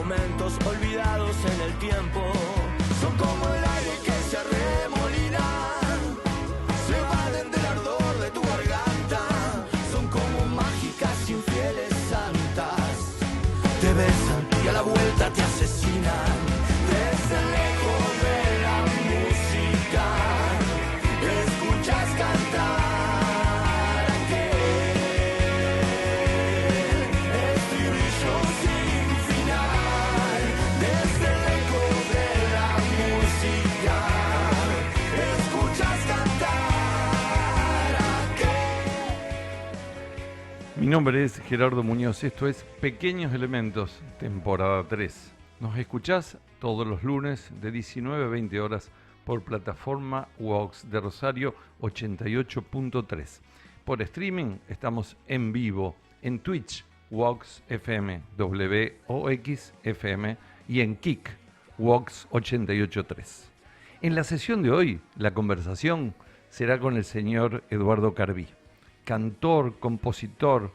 momentos olvidados en el tiempo. Son como el aire que se arremolina, se evaden del ardor de tu garganta. Son como mágicas infieles santas, te besan y a la vuelta te asesinan. Desde el eco de la música escuchas cantar aquel estribillo sin final. Desde el eco de la música escuchas cantar aquel. Mi nombre es Gerardo Muñoz, esto es Pequeños Elementos, temporada 3. Nos escuchás todos los lunes de 19 a 20 horas por plataforma WOX de Rosario 88.3. Por streaming estamos en vivo en Twitch, WOX FM, WOX FM y en Kik, WOX 88.3. En la sesión de hoy, la conversación será con el señor Eduardo Carbí, cantor, compositor,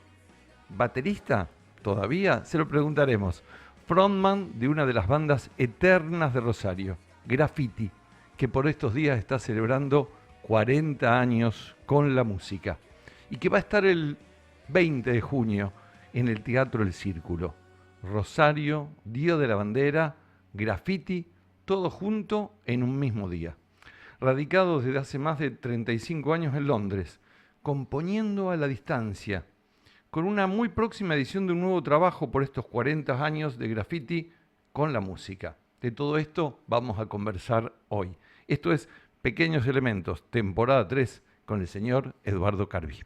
baterista, todavía se lo preguntaremos, frontman de una de las bandas eternas de Rosario, Graffiti, que por estos días está celebrando 40 años con la música y que va a estar el 20 de junio en el Teatro El Círculo. Rosario, Día de la Bandera, Graffiti, todo junto en un mismo día. Radicado desde hace más de 35 años en Londres, componiendo a la distancia, con una muy próxima edición de un nuevo trabajo por estos 40 años de Graffiti con la música. De todo esto vamos a conversar hoy. Esto es Pequeños Elementos, temporada 3, con el señor Eduardo Carbí.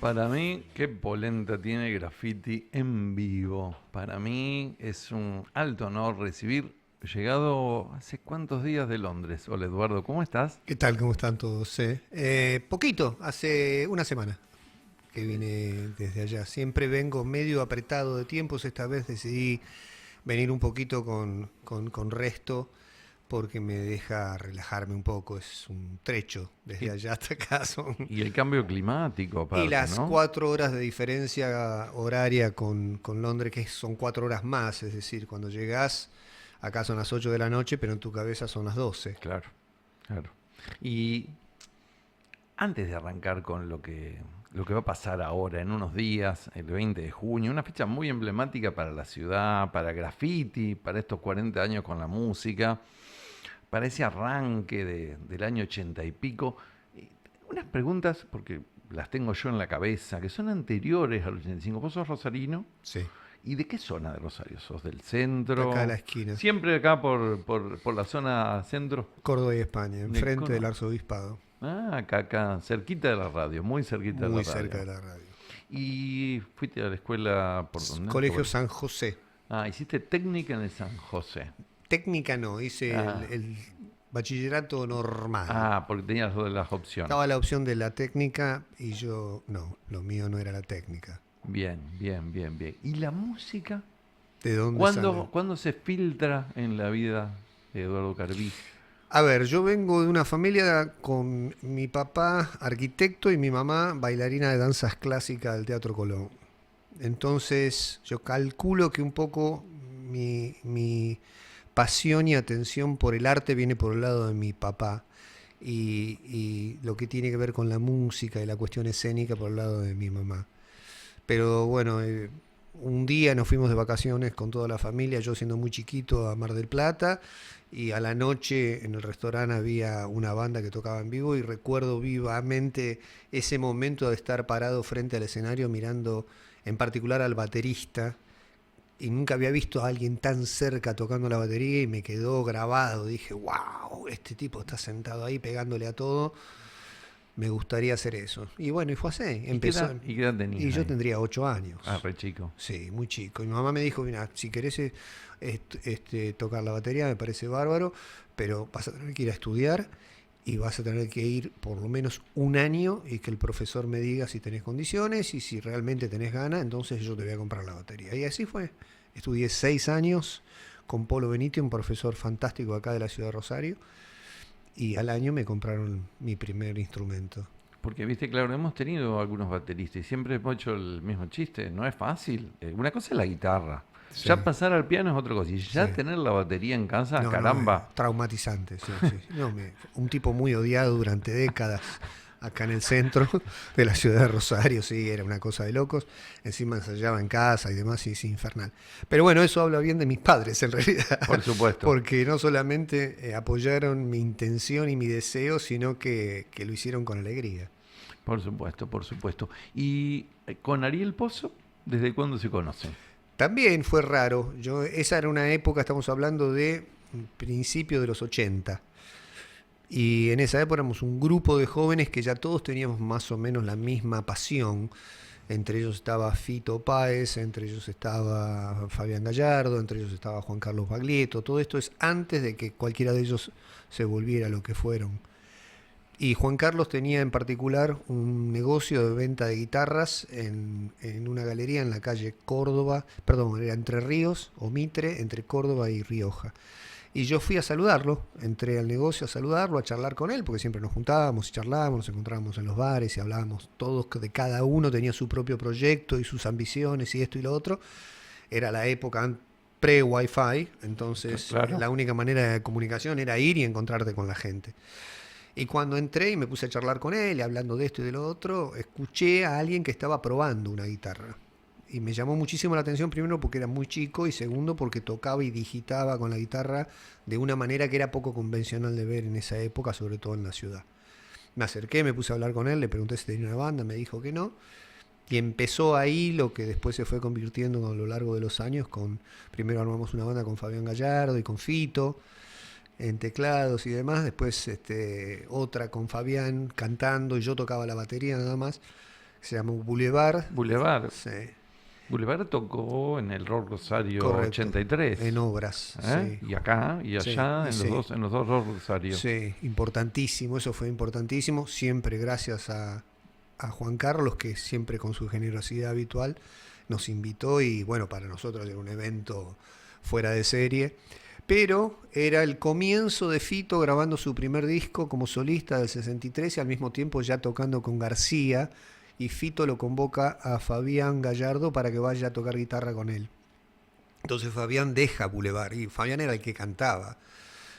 Para mí, qué polenta tiene Graffiti en vivo. Para mí es un alto honor recibir, llegado hace cuántos días de Londres. Hola Eduardo, ¿cómo estás? ¿Qué tal? ¿Cómo están todos? Poquito, hace una semana. que vine desde allá. Siempre vengo medio apretado de tiempos, esta vez decidí venir un poquito con resto porque me deja relajarme un poco, es un trecho desde allá hasta acá. Y el cambio climático, aparte, Y las ¿no? 4 horas de diferencia horaria con Londres, que son 4 horas más, es decir, cuando llegás, acá son las 8 de la noche, pero en tu cabeza son las 12. Claro, claro. Y antes de arrancar con lo que va a pasar ahora, en unos días, el 20 de junio, una fecha muy emblemática para la ciudad, para graffiti, para estos 40 años con la música, para ese arranque del año 80 y pico. Unas preguntas, porque las tengo yo en la cabeza, que son anteriores al 85. Vos sos rosarino. Sí, ¿Y de qué zona de Rosario? ¿Sos del centro? acá a la esquina. Siempre acá por la zona centro. Córdoba y España, enfrente Córdoba. del arzobispado, Ah, acá, cerquita de la radio, muy cerquita de la muy radio. cerca de la radio. ¿Y fuiste a la escuela por dónde? Colegio San José. Ah, hiciste técnica en el San José. Técnica no, hice Ah. el bachillerato normal. Ah, porque tenías las opciones. Estaba la opción de la técnica y yo, no, lo mío no era la técnica. Bien, bien, bien, bien. ¿Y la música? ¿De dónde sale? ¿Cuándo se filtra en la vida de Eduardo Carbí? A ver, yo vengo de una familia con mi papá arquitecto y mi mamá bailarina de danzas clásicas del Teatro Colón. Entonces yo calculo que un poco mi pasión y atención por el arte viene por el lado de mi papá y lo que tiene que ver con la música y la cuestión escénica por el lado de mi mamá. Pero bueno, un día nos fuimos de vacaciones con toda la familia, yo siendo muy chiquito, a Mar del Plata, y a la noche en el restaurante había una banda que tocaba en vivo y recuerdo vivamente ese momento de estar parado frente al escenario mirando en particular al baterista, y nunca había visto a alguien tan cerca tocando la batería y me quedó grabado. Dije, wow, este tipo está sentado ahí pegándole a todo. Me gustaría hacer eso. Y bueno, y fue así. Empezó. ¿Y qué edad tenías Y yo ahí? tendría 8 años. Ah, re chico. Sí, muy chico. Y mi mamá me dijo, mira, si querés tocar la batería, me parece bárbaro, pero vas a tener que ir a estudiar y vas a tener que ir por lo menos un año y que el profesor me diga si tenés condiciones y si realmente tenés ganas, entonces yo te voy a comprar la batería. Y así fue. Estudié 6 años con Polo Benito, un profesor fantástico acá de la ciudad de Rosario, y al año me compraron mi primer instrumento. Porque, viste, claro, hemos tenido algunos bateristas y siempre hemos hecho el mismo chiste. No es fácil. Una cosa es la guitarra. Sí. Ya pasar al piano es otra cosa. Y ya Sí. tener la batería en casa, No, caramba. no, traumatizante, sí, sí. No, un tipo muy odiado durante décadas acá en el centro de la ciudad de Rosario, sí, era una cosa de locos. Encima ensayaba en casa y demás, y sí, infernal. Pero bueno, eso habla bien de mis padres en realidad. Por supuesto. Porque no solamente apoyaron mi intención y mi deseo, sino que lo hicieron con alegría. Por supuesto, por supuesto. ¿Y con Ariel Pozo, desde cuándo se conocen? También fue raro. Esa era una época, estamos hablando de principio de los 80. Y en esa época éramos un grupo de jóvenes que ya todos teníamos más o menos la misma pasión. Entre ellos estaba Fito Páez, entre ellos estaba Fabián Gallardo, entre ellos estaba Juan Carlos Baglietto. Todo esto es antes de que cualquiera de ellos se volviera lo que fueron. Y Juan Carlos tenía en particular un negocio de venta de guitarras en una galería en la calle Córdoba, perdón, era Entre Ríos o Mitre, entre Córdoba y Rioja. Y yo fui a saludarlo, entré al negocio a saludarlo, a charlar con él, porque siempre nos juntábamos y charlábamos, nos encontrábamos en los bares y hablábamos todos, que de cada uno tenía su propio proyecto y sus ambiciones y esto y lo otro. Era la época pre-Wi-Fi, entonces Claro. la única manera de comunicación era ir y encontrarte con la gente. Y cuando entré y me puse a charlar con él, hablando de esto y de lo otro, escuché a alguien que estaba probando una guitarra. Y me llamó muchísimo la atención, primero porque era muy chico y segundo porque tocaba y digitaba con la guitarra de una manera que era poco convencional de ver en esa época, sobre todo en la ciudad. Me acerqué, me puse a hablar con él, le pregunté si tenía una banda, me dijo que no. Y empezó ahí lo que después se fue convirtiendo a lo largo de los años. Primero armamos una banda con Fabián Gallardo y con Fito, en teclados y demás. Después otra con Fabián cantando y yo tocaba la batería nada más. Se llamó Boulevard. Boulevard. Sí. Boulevard tocó en el Rock Rosario Correcto. 83. En obras, ¿Eh? sí. Y acá y allá, Sí, en los dos Rock Rosario. Sí, importantísimo, eso fue importantísimo, siempre gracias a a Juan Carlos, que siempre con su generosidad habitual nos invitó y bueno, para nosotros era un evento fuera de serie. Pero era el comienzo de Fito grabando su primer disco como solista del 63 y al mismo tiempo ya tocando con García, y Fito lo convoca a Fabián Gallardo para que vaya a tocar guitarra con él. Entonces Fabián deja Boulevard y Fabián era el que cantaba.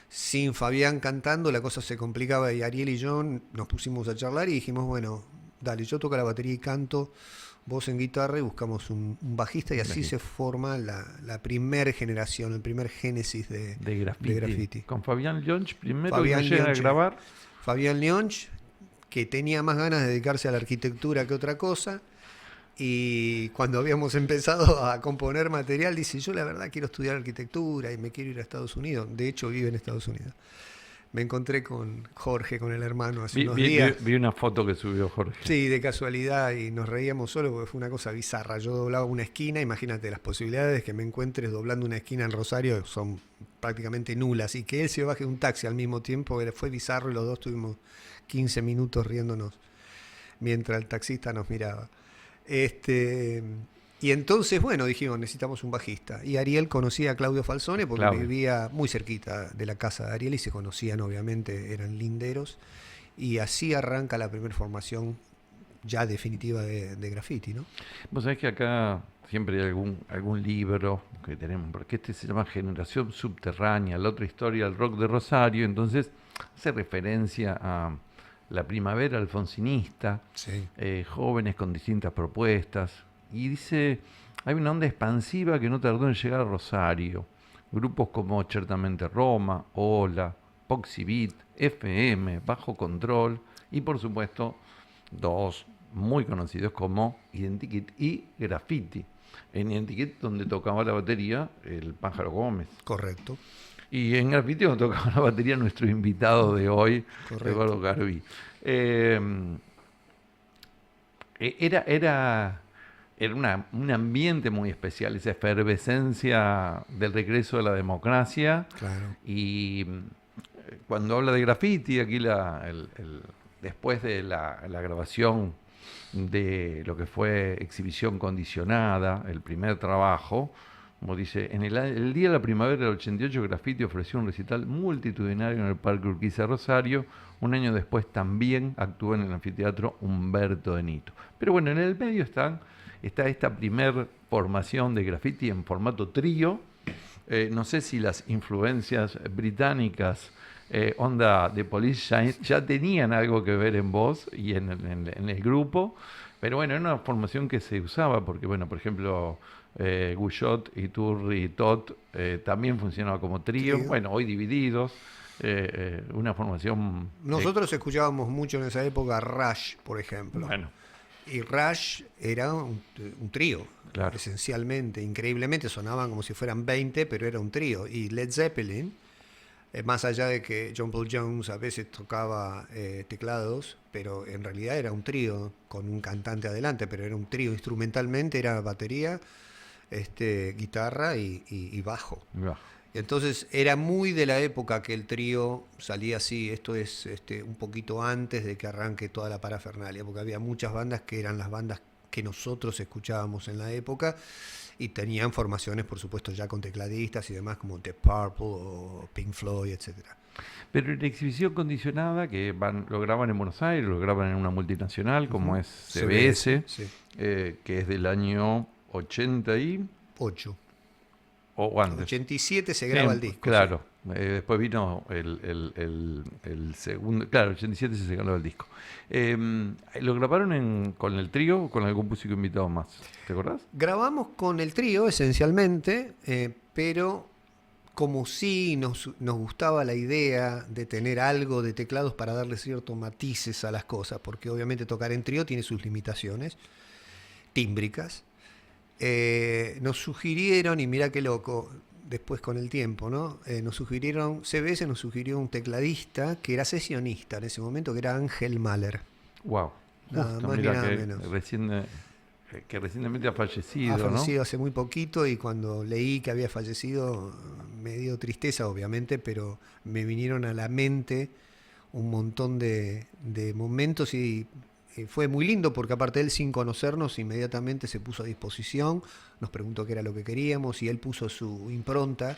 Sin Fabián cantando la cosa se complicaba y Ariel y yo nos pusimos a charlar y dijimos, bueno, dale, yo toco la batería y canto, vos en guitarra, y buscamos un bajista, y así se forma la primer generación, el primer génesis de graffiti. Con Fabián Lionch primero, Fabián que no llega a Lionch, grabar. Fabián Lionch, que tenía más ganas de dedicarse a la arquitectura que otra cosa, y cuando habíamos empezado a componer material, dice, yo la verdad quiero estudiar arquitectura y me quiero ir a Estados Unidos. De hecho, vive en Estados Unidos. Me encontré con Jorge, con el hermano, hace unos días. Vi una foto que subió Jorge. Sí, de casualidad, y nos reíamos solo porque fue una cosa bizarra. Yo doblaba una esquina, imagínate, las posibilidades de que me encuentres doblando una esquina en Rosario son prácticamente nulas, y que él se baje de un taxi al mismo tiempo fue bizarro, y los dos tuvimos 15 minutos riéndonos mientras el taxista nos miraba. Y entonces, bueno, dijimos, necesitamos un bajista. Y Ariel conocía a Claudio Falzone porque vivía muy cerquita de la casa de Ariel y se conocían, obviamente, eran linderos. Y así arranca la primera formación ya definitiva de graffiti, ¿no? Vos sabés que acá siempre hay algún libro que tenemos, porque este se llama Generación Subterránea, la otra historia del rock de Rosario, entonces hace referencia a la primavera alfonsinista, sí. Jóvenes con distintas propuestas, y dice, hay una onda expansiva que no tardó en llegar a Rosario, grupos como Certamente Roma, Ola, Poxy Beat, FM, Bajo Control, y por supuesto dos muy conocidos como Identikit y Graffiti. En Identikit, donde tocaba la batería el Pájaro Gómez. Correcto. Y en Graffiti, donde tocaba la batería nuestro invitado de hoy, Eduardo Garbí. Era un ambiente muy especial, esa efervescencia del regreso de la democracia. Claro. Y cuando habla de Graffiti, aquí después de la grabación de lo que fue Exhibición Condicionada, el primer trabajo, como dice, en el día de la primavera del 88, Graffiti ofreció un recital multitudinario en el Parque Urquiza Rosario. Un año después también actuó en el anfiteatro Humberto de Nito. Pero bueno, en el medio está esta primer formación de Graffiti en formato trío. No sé si las influencias británicas, onda de Police, ya tenían algo que ver en vos y en el grupo. Pero bueno, era una formación que se usaba porque, bueno, por ejemplo, Guyot, Iturri y Tot también funcionaba como trío. Sí. Bueno, hoy divididos. Una formación... Nosotros escuchábamos mucho en esa época Rush, por ejemplo. Bueno. Y Rush era un trío, claro. Esencialmente. Increíblemente sonaban como si fueran 20, pero era un trío. Y Led Zeppelin, más allá de que John Paul Jones a veces tocaba teclados, pero en realidad era un trío con un cantante adelante, pero era un trío instrumentalmente, era batería, guitarra y bajo. Entonces era muy de la época que el trío salía así. Esto es un poquito antes de que arranque toda la parafernalia, porque había muchas bandas que eran las bandas que nosotros escuchábamos en la época y tenían formaciones, por supuesto, ya con tecladistas y demás, como The Purple o Pink Floyd, etcétera. Pero en Exhibición Condicionada, que lo graban en Buenos Aires, lo graban en una multinacional como es CBS, sí. Que es del año 88. O antes. 87 se graba el disco. Claro, sí. Después vino el segundo. Claro, 87 se grabó el disco. ¿Lo grabaron con el trío o con algún músico invitado más? ¿Te acordás? Grabamos con el trío esencialmente, pero como sí nos gustaba la idea de tener algo de teclados para darle ciertos matices a las cosas, porque obviamente tocar en trío tiene sus limitaciones tímbricas. Nos sugirieron, y mirá qué loco, después con el tiempo, ¿no? CBS nos sugirió un tecladista que era sesionista en ese momento, que era Ángel Mahler. Wow. Nada más ni nada menos. Que recientemente ha fallecido, ¿no? Ha fallecido, ¿no? Hace muy poquito, y cuando leí que había fallecido me dio tristeza, obviamente, pero me vinieron a la mente un montón de momentos y fue muy lindo porque aparte él, sin conocernos, inmediatamente se puso a disposición, nos preguntó qué era lo que queríamos y él puso su impronta.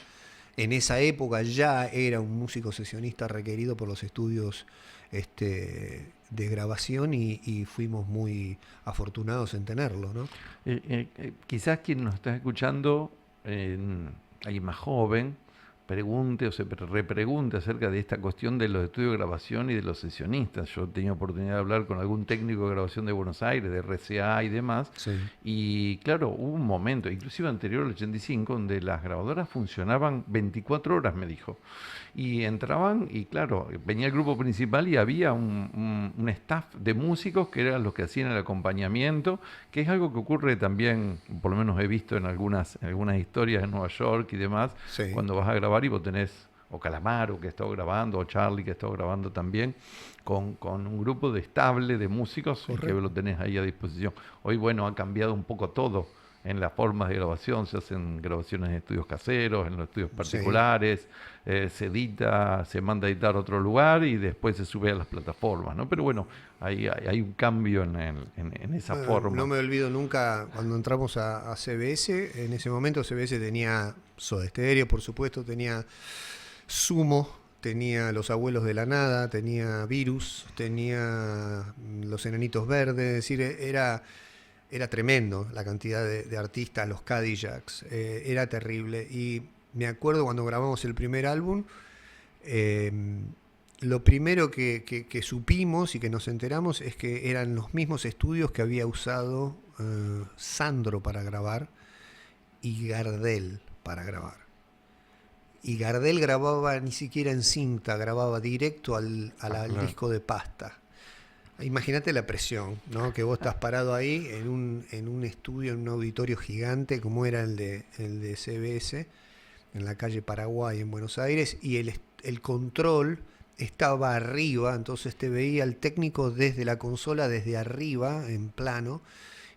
En esa época ya era un músico sesionista requerido por los estudios de grabación y fuimos muy afortunados en tenerlo, ¿no? Quizás quien nos está escuchando, alguien más joven, pregunte o se repregunte acerca de esta cuestión de los estudios de grabación y de los sesionistas. Yo tenía oportunidad de hablar con algún técnico de grabación de Buenos Aires, de RCA y demás, Sí. y claro, hubo un momento, inclusive anterior al 85, donde las grabadoras funcionaban 24 horas, me dijo, y entraban y claro, venía el grupo principal y había un staff de músicos que eran los que hacían el acompañamiento, que es algo que ocurre también, por lo menos he visto en algunas historias en Nueva York y demás, Sí. cuando vas a grabar y vos tenés o Calamaro que está grabando, o Charlie que está grabando también, con un grupo de estable de músicos que lo tenés ahí a disposición. Hoy, bueno, ha cambiado un poco todo en las formas de grabación, se hacen grabaciones en estudios caseros, en los estudios particulares, se edita, se manda a editar a otro lugar y después se sube a las plataformas, ¿no? Pero bueno, hay un cambio en esa forma. No me olvido nunca cuando entramos a CBS, en ese momento CBS tenía Soda Stereo, por supuesto, tenía Sumo, tenía Los Abuelos de la Nada, tenía Virus, tenía Los Enanitos Verdes, es decir, era tremendo la cantidad de artistas, los Cadillacs, era terrible. Y me acuerdo cuando grabamos el primer álbum, lo primero que supimos y que nos enteramos es que eran los mismos estudios que había usado Sandro para grabar y Gardel para grabar. Y Gardel grababa ni siquiera en cinta, grababa directo al disco de pasta. Imagínate la presión, ¿no? Que vos estás parado ahí en un estudio, en un auditorio gigante como era el de CBS, en la calle Paraguay en Buenos Aires, y el control estaba arriba, entonces te veía el técnico desde la consola, desde arriba, en plano,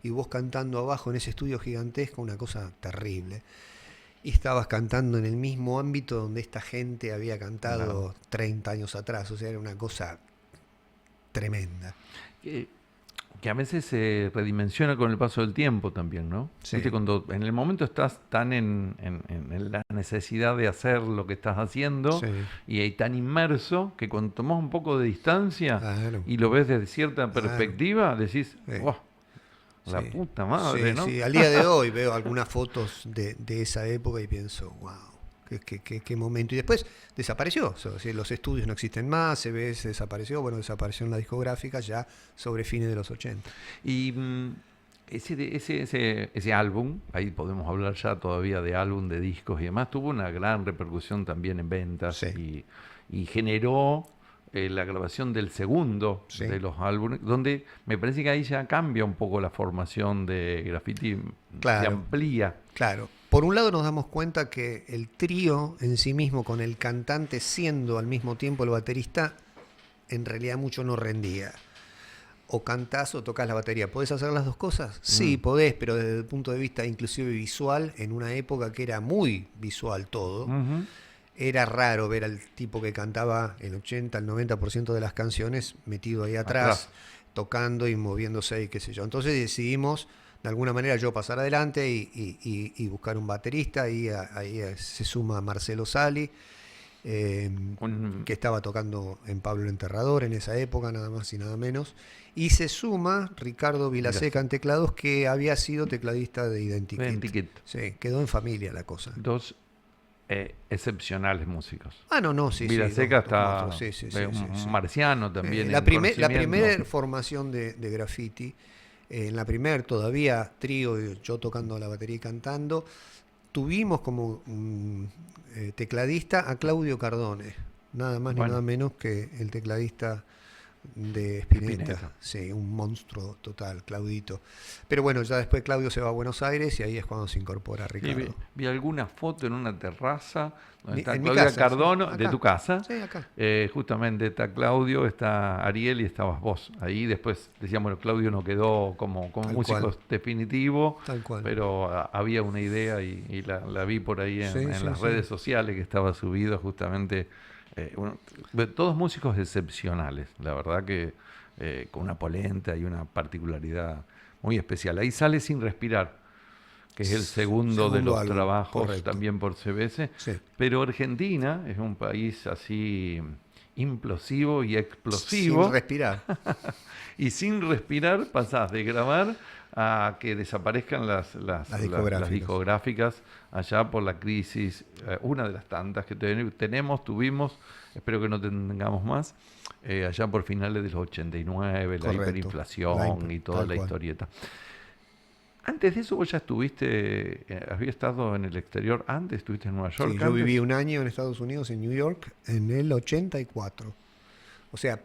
y vos cantando abajo en ese estudio gigantesco, una cosa terrible. Y estabas cantando en el mismo ámbito donde esta gente había cantado 30 años atrás, o sea, era una cosa tremenda. Que a veces se redimensiona con el paso del tiempo también, ¿no? Sí. ¿Viste? Cuando en el momento estás tan en la necesidad de hacer lo que estás haciendo y tan inmerso que cuando tomás un poco de distancia y lo ves desde cierta perspectiva, decís, ¡wow! La puta madre, ¿no? Sí, al día de hoy veo algunas fotos de esa época y pienso, wow, qué momento. Y después desapareció, o sea, los estudios no existen más, CBS desapareció, bueno, desapareció en la discográfica ya sobre fines de los 80. Y ese álbum, ahí podemos hablar ya todavía de álbum, de discos y demás, tuvo una gran repercusión también en ventas y generó la grabación del segundo de los álbumes, donde me parece que ahí ya cambia un poco la formación de Graffiti, se amplía. Claro. Por un lado nos damos cuenta que el trío en sí mismo, con el cantante siendo al mismo tiempo el baterista, en realidad mucho no rendía. O cantás o tocas la batería. ¿Podés hacer las dos cosas? Sí, podés, pero desde el punto de vista inclusive visual, en una época que era muy visual todo, era raro ver al tipo que cantaba el 80, el 90% de las canciones metido ahí atrás, tocando y moviéndose y qué sé yo. Entonces decidimos, de alguna manera, yo pasar adelante y buscar un baterista. Y ahí se suma Marcelo Sali, que estaba tocando en Pablo el Enterrador en esa época, nada más y nada menos. Y se suma Ricardo Vilaseca en teclados, que había sido tecladista de Identikit. Sí, quedó en familia la cosa. Dos excepcionales músicos. Sí. Vilaseca está un marciano también. La primera formación de Graffiti, en la primera todavía trío, yo tocando la batería y cantando, tuvimos como tecladista a Claudio Cardone, nada más ni nada menos que el tecladista de Spinetta. Sí, un monstruo total, Claudito. Pero bueno, ya después Claudio se va a Buenos Aires y ahí es cuando se incorpora Ricardo. Sí, vi alguna foto en una terraza donde está en Claudio mi casa, Cardone, de tu casa. Sí, acá. Justamente está Claudio, está Ariel y estabas vos. Ahí después decíamos, bueno, Claudio no quedó como músico definitivo, pero había una idea y la vi por ahí en las redes sociales que estaba subido justamente. Todos músicos excepcionales, la verdad que con una polenta y una particularidad muy especial. Ahí sale Sin Respirar, que es el segundo de los álbum, trabajos, correcto. también por CBS. Sí. Pero Argentina es un país así implosivo y explosivo. Sin respirar. Y Sin Respirar pasás de grabar a que desaparezcan las discográficas allá por la crisis, una de las tantas que tuvimos, espero que no tengamos más, allá por finales de los 89, Correcto. la hiperinflación y toda tal la cual. historieta. Antes de eso vos ya estuviste, había estado en el exterior antes, estuviste en Nueva York. Sí, yo viví un año en Estados Unidos, en New York, en el 84. O sea,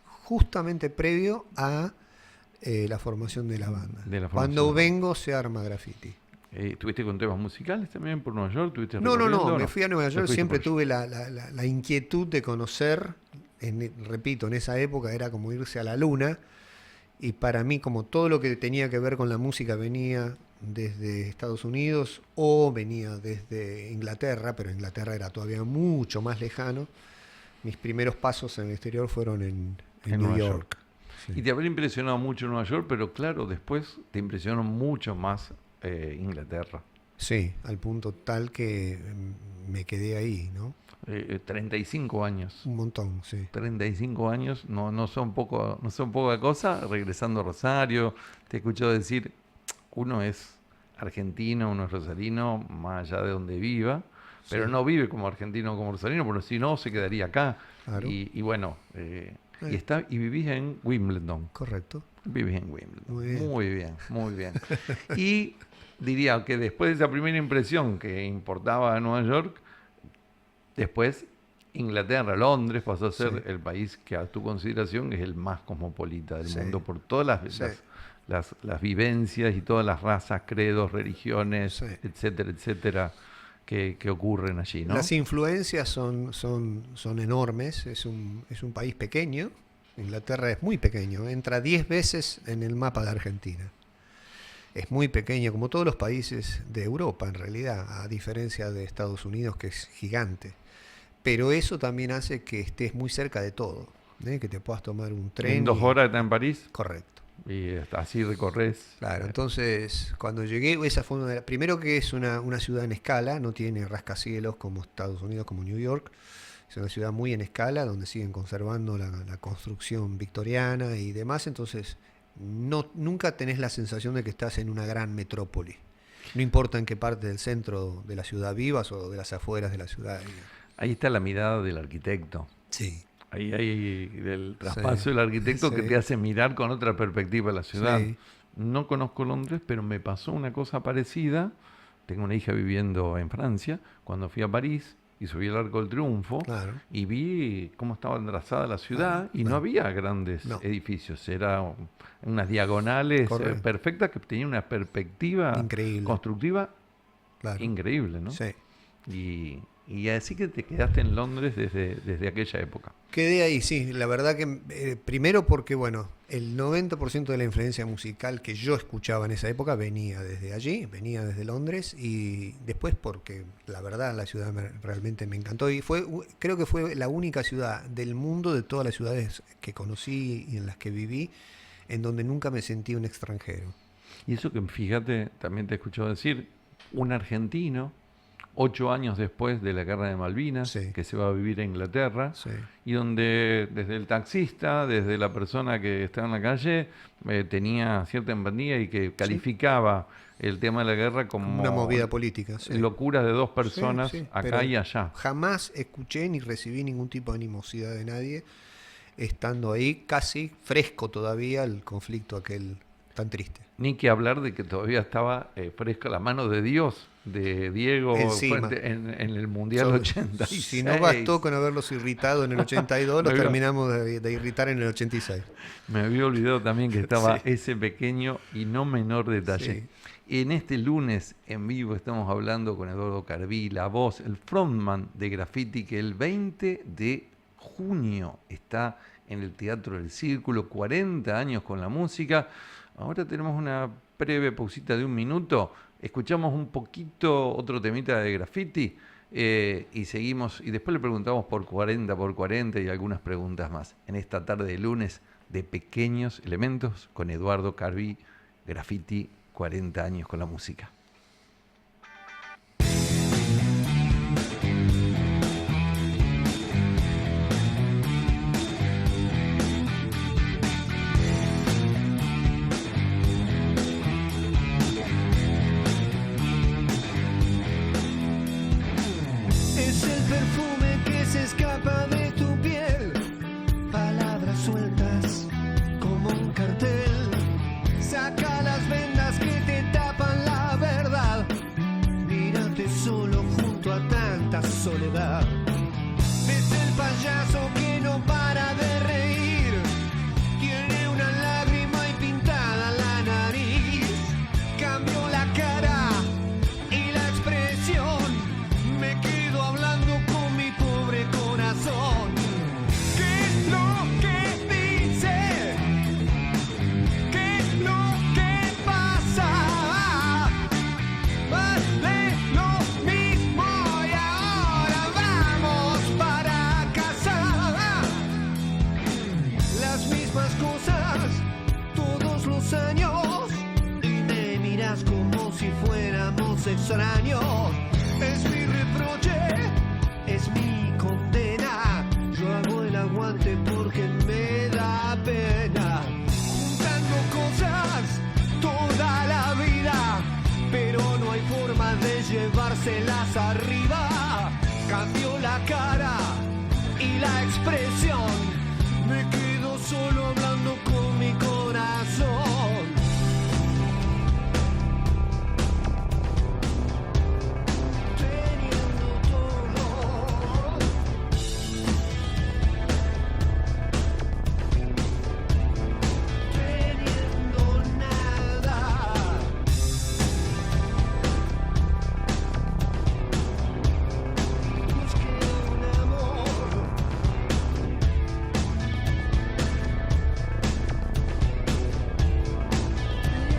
justamente previo a la formación de la banda. Cuando vengo se arma Graffiti. ¿Tuviste con temas musicales también por Nueva York? No, me fui a Nueva York, siempre tuve la inquietud de conocer, repito, en esa época era como irse a la luna, y para mí como todo lo que tenía que ver con la música venía desde Estados Unidos o venía desde Inglaterra, pero Inglaterra era todavía mucho más lejano, mis primeros pasos en el exterior fueron en New York. Sí. Y te habrá impresionado mucho Nueva York, pero claro, después te impresionó mucho más Inglaterra. Sí, al punto tal que me quedé ahí, ¿no? 35 años. Un montón, sí. 35 años, no son poca cosa. Regresando a Rosario, te he escuchado decir, uno es argentino, uno es rosarino, más allá de donde viva, pero no vive como argentino o como rosarino, porque si no se quedaría acá. Claro. Y bueno, y vivís en Wimbledon. Correcto. Vivís en Wimbledon. Muy bien. Muy bien. Y diría que después de esa primera impresión que importaba a Nueva York, después Inglaterra, Londres pasó a ser el país que a tu consideración es el más cosmopolita del mundo por todas las vivencias y todas las razas, credos, religiones, etcétera, etcétera, que ocurren allí, ¿no? Las influencias son enormes, es un país pequeño, Inglaterra es muy pequeño, entra 10 veces en el mapa de Argentina. Es muy pequeño, como todos los países de Europa en realidad, a diferencia de Estados Unidos que es gigante. Pero eso también hace que estés muy cerca de todo, que te puedas tomar un tren. ¿En 2 horas estás en París? Correcto. Y así recorres. Claro, entonces cuando llegué, esa fue una de las... Primero que es una ciudad en escala, no tiene rascacielos como Estados Unidos, como New York. Es una ciudad muy en escala, donde siguen conservando la construcción victoriana y demás, entonces nunca tenés la sensación de que estás en una gran metrópoli. No importa en qué parte del centro de la ciudad vivas o de las afueras de la ciudad. Ahí está la mirada del arquitecto. Sí. Ahí hay el traspaso del arquitecto que te hace mirar con otra perspectiva la ciudad. Sí. No conozco Londres, pero me pasó una cosa parecida. Tengo una hija viviendo en Francia. Cuando fui a París y subí el Arco del Triunfo y vi cómo estaba enlazada la ciudad y no había grandes edificios. Eran unas diagonales perfectas que tenían una perspectiva constructiva increíble, ¿no? Sí. Y así que te quedaste en Londres desde aquella época. Quedé ahí, sí. La verdad que primero porque, bueno, el 90% de la influencia musical que yo escuchaba en esa época venía desde allí, venía desde Londres, y después porque la verdad la ciudad realmente me encantó y creo que fue la única ciudad del mundo, de todas las ciudades que conocí y en las que viví, en donde nunca me sentí un extranjero. Y eso que, fíjate, también te he escuchado decir, un argentino 8 años después de la Guerra de Malvinas, que se va a vivir a Inglaterra, y donde desde el taxista, desde la persona que estaba en la calle, tenía cierta empatía y que calificaba el tema de la guerra como una movida política. Locura de 2 personas acá y allá. Jamás escuché ni recibí ningún tipo de animosidad de nadie, estando ahí casi fresco todavía el conflicto aquel tan triste. Ni que hablar de que todavía estaba fresca la mano de Dios, de Diego Fuente, en el Mundial 86. Si no bastó con haberlos irritado en el 82, los terminamos de irritar en el 86. Me había olvidado también que estaba ese pequeño y no menor detalle. En este lunes en vivo estamos hablando con Eduardo Carví, la voz, el frontman de Graffiti, que el 20 de junio está en el Teatro del Círculo, 40 años con la música. Ahora tenemos una breve pausita de 1 minuto. Escuchamos un poquito otro temita de Graffiti y seguimos. Y después le preguntamos por 40 y algunas preguntas más. En esta tarde de lunes de Pequeños Elementos con Eduardo Carvi, Graffiti, 40 años con la música. Es el perfume que se escapa de tu piel, palabras sueltas como un cartel. Saca las vendas que te tapan la verdad. Mírate solo junto a tanta soledad. Ves el payaso que no para de reír. Tiene una lágrima y pintada la nariz. Cambió la cara y la expresión. Me quedo hablando con mi pobre corazón. ¿Qué es lo que dice? ¿Qué es lo que pasa? Vale lo mismo y ahora vamos para casa. Las mismas cosas todos los años y me miras como si fuéramos extraños. Es mi reproche, es mi condena. Yo hago el aguante porque me da pena. Juntando cosas toda la vida, pero no hay forma de llevárselas arriba. Cambió la cara y la expresión. Me quedo solo hablando con mi corazón. Teniendo todo, teniendo nada. Busqué un amor, pero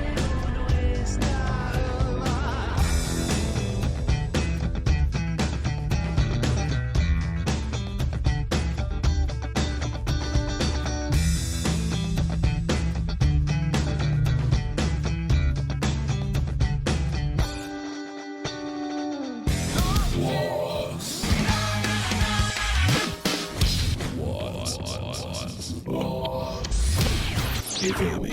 no es nada. FM.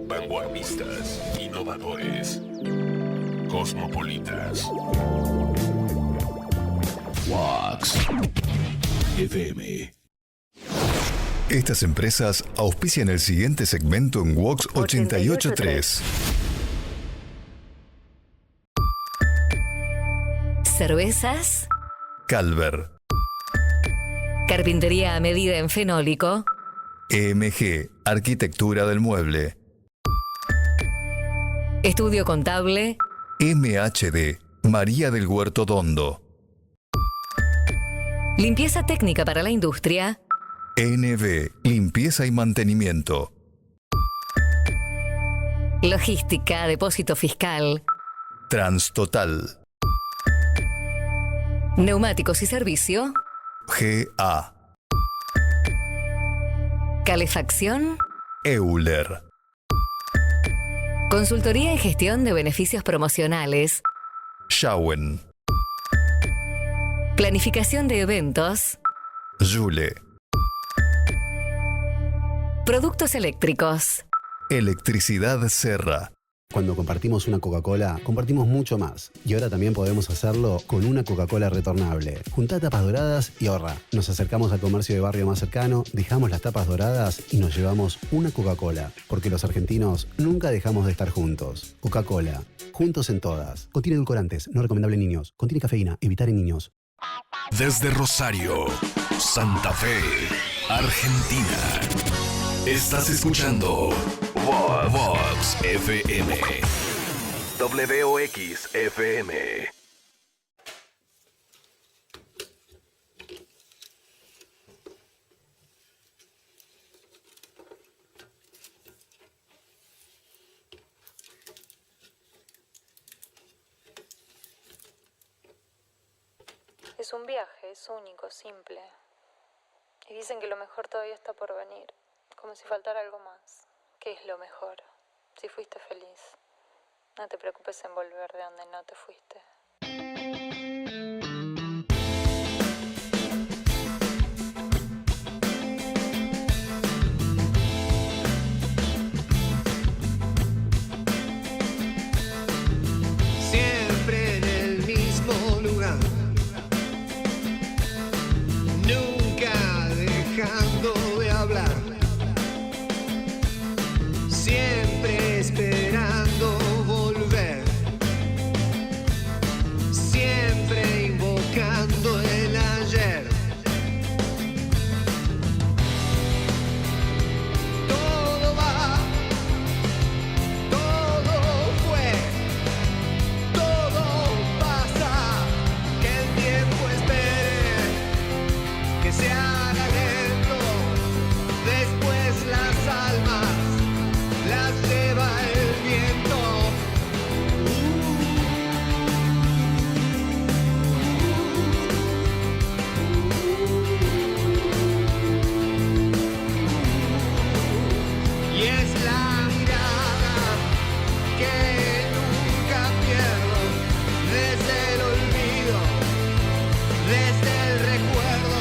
Vanguardistas, innovadores, cosmopolitas. Wax FM. Estas empresas auspician el siguiente segmento en Wax 88.3. Cervezas, Calver, carpintería a medida en fenólico, EMG, Arquitectura del Mueble, estudio contable, MHD, María del Huerto Dondo, limpieza técnica para la industria, NB, Limpieza y Mantenimiento, logística, depósito fiscal, Transtotal, neumáticos y servicio, GA, calefacción, Euler, consultoría y gestión de beneficios promocionales, Schauen, planificación de eventos, Jule, productos eléctricos. Electricidad Serra. Cuando compartimos una Coca-Cola, compartimos mucho más. Y ahora también podemos hacerlo con una Coca-Cola retornable. Juntá tapas doradas y ahorra. Nos acercamos al comercio de barrio más cercano, dejamos las tapas doradas y nos llevamos una Coca-Cola. Porque los argentinos nunca dejamos de estar juntos. Coca-Cola. Juntos en todas. Contiene edulcorantes, no recomendable en niños. Contiene cafeína, evitar en niños. Desde Rosario, Santa Fe, Argentina. Estás escuchando Vox FM. WOX FM. Es un viaje, es único, simple. Y dicen que lo mejor todavía está por venir, como si faltara algo más. ¿Qué es lo mejor? Si fuiste feliz, no te preocupes en volver de donde no te fuiste. Siempre en el mismo lugar, nunca dejando de hablar, siempre esperando volver, siempre invocando el ayer. Todo va, todo fue, todo pasa, que el tiempo espere, que se haga lento, después las almas las lleva el viento. Y es la mirada que nunca pierdo, desde el olvido, desde el recuerdo.